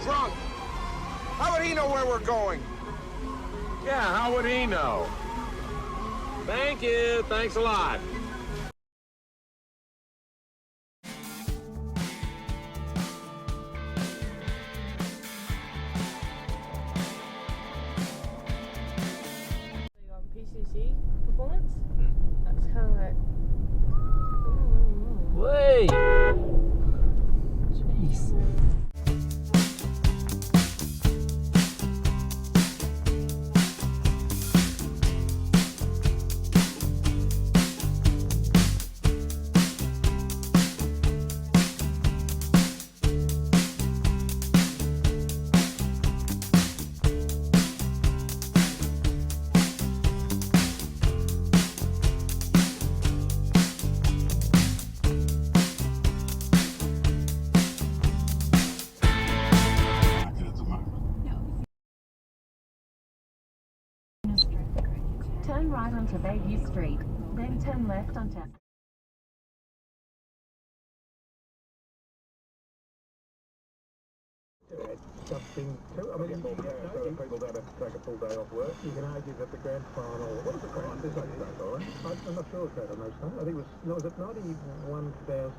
drunk. How would he know where we're going? Yeah, how would he know? Thank you. Thanks a lot. On PCC performance, that's kind of like. Wait! Jeez. Turn right onto Bayview Street, then turn left onto... Something too. I mean, people don't have to take a full day off work. You can argue that the grand final. What was the grand final? I'm not sure if that on those times. I think it was it 91,000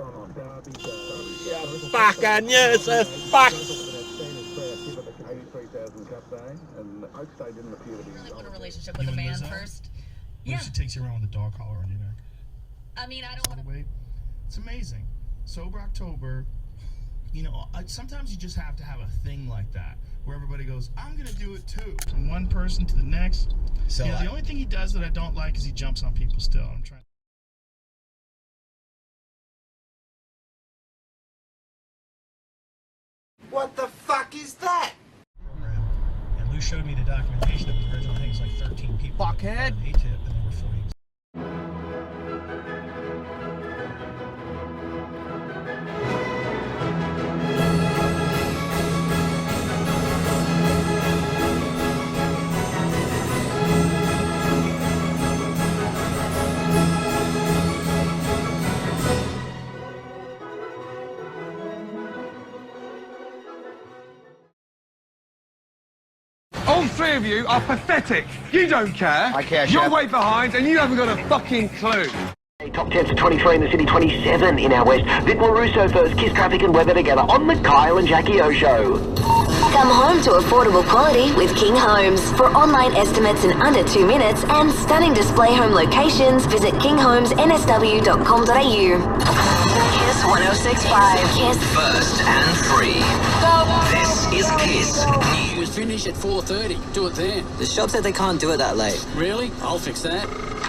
on Derby. Buccaneers are fucked! 83,000 Cup Day, and Oaks Day didn't appear to be. I want a relationship with a man first. Yeah. She takes you around with a dog collar on your neck. I mean, I don't want to. Wait, it's amazing. Sober October. You know, sometimes you just have to have a thing like that where everybody goes, I'm gonna do it too. From one person to the next. So the only thing he does that I don't like is he jumps on people still. I'm trying. What the fuck is that? And Lou showed me the documentation of the original thing. It's like 13 people. Fuckhead. ATIP, and there were 40. All three of you are pathetic. You don't care. I care, You're Chef. way behind and you haven't got a fucking clue. Top 10 for 23 in the city, 27 in our west. Vidmore Russo first, Kiss Traffic and Weather together on the Kyle and Jackie O Show. Come home to affordable quality with King Homes. For online estimates in under 2 minutes and stunning display home locations, visit kinghomesnsw.com.au. Kiss 106.5. Kiss. First and free. This is Kiss News. We finish at 4:30. Do it then. The shop said they can't do it that late. Really? I'll fix that.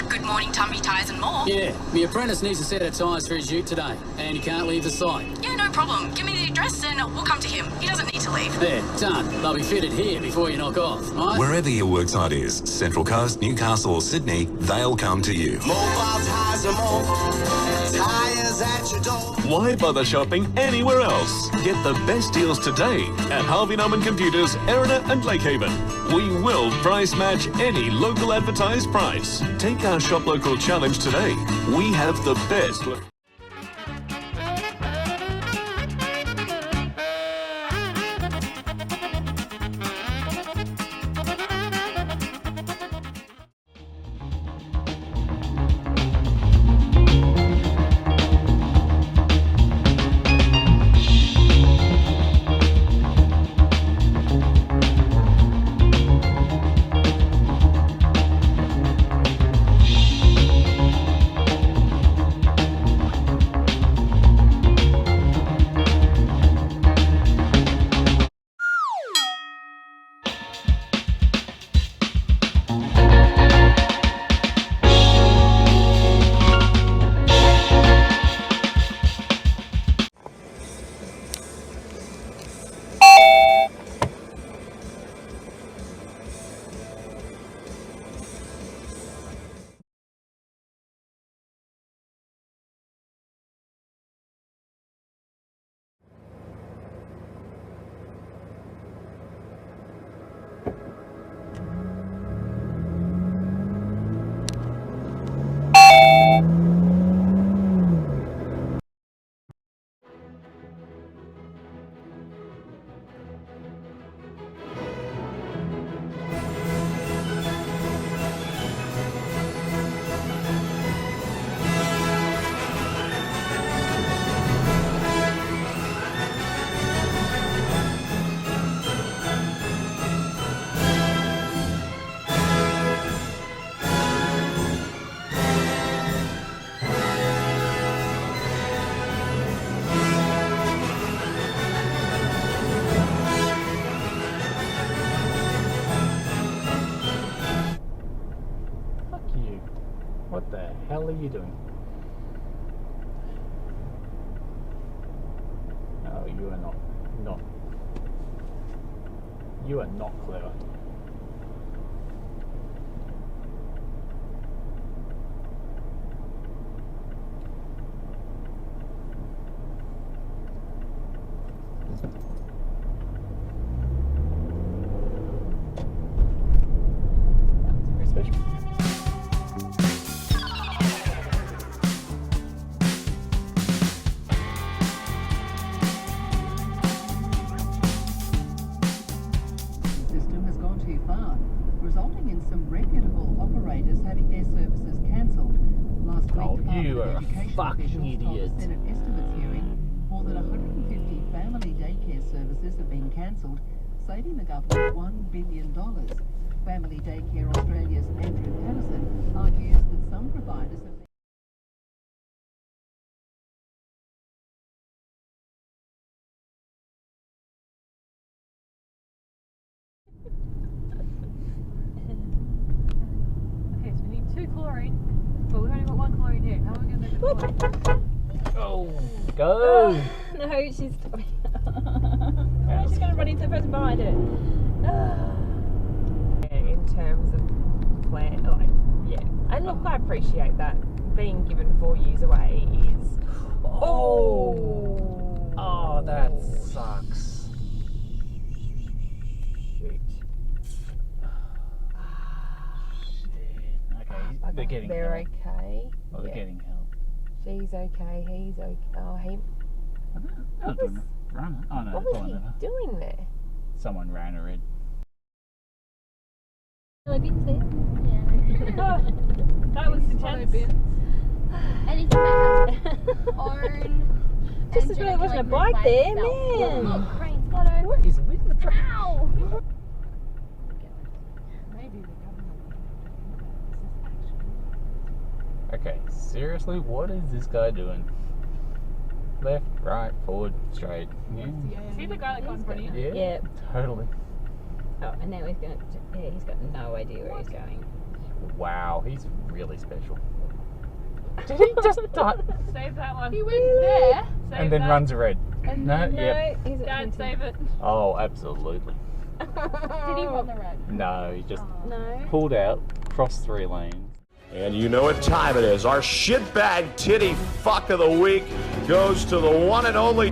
Good morning, Tumby Tyres and more. Yeah, my apprentice needs a set of tyres for his ute today, and he can't leave the site. Yeah, no problem. Give me the address and we'll come to him. He doesn't need to leave. There, done. They'll be fitted here before you knock off, right? Wherever your worksite is, Central Coast, Newcastle or Sydney, they'll come to you. Mobile tyres and more. Tyres at your door. Why bother shopping anywhere else? Get the best deals today at Harvey Norman Computers, Erina and Lakehaven. We will price match any local advertised price. Take our Shop Local Challenge today. We have the best. the hell are you doing? No, you are not. You are not clever. That's very special. Resulting in some reputable operators having their services cancelled. Last week, you are a fucking idiot. Told the Senate estimates hearing more than 150 family daycare services have been cancelled, saving the government $1 billion. Family Daycare Australia's Andrew Patterson argues that some providers have been... Okay, so we need 2 chlorine, but we've only got 1 chlorine here. How are we going to make the chlorine? Oh, go! No, she's stopping. She's going to run into the person behind her. In terms of plan, like, yeah. And look, I appreciate that. Being given 4 years away is... Oh, that sucks. Shoot. Okay, they're getting They're help. okay. Well, they're getting help. She's okay, he's okay. Oh, he... What was, run. Oh, no, what was he doing there? Someone ran a red. That was intense. Anything that has own. Just as well it wasn't a bike there, man. Look, Crane's got own. What is with the Ow! Maybe the government. Okay, seriously, what is this guy doing? Left, right, forward, straight. Yeah. See the guy that got in front of you? Yeah, totally. Oh, and now he's going to... Yeah, he's got no idea where he's going. Wow, he's really special. Did he just die? Save that one. He went there. And then runs a red. And No, no, yep. he's Dad, save it. Oh, absolutely. Did he want the red? No, he just No. pulled out, crossed 3 lanes. And you know what time it is. Our shitbag titty fuck of the week goes to the one and only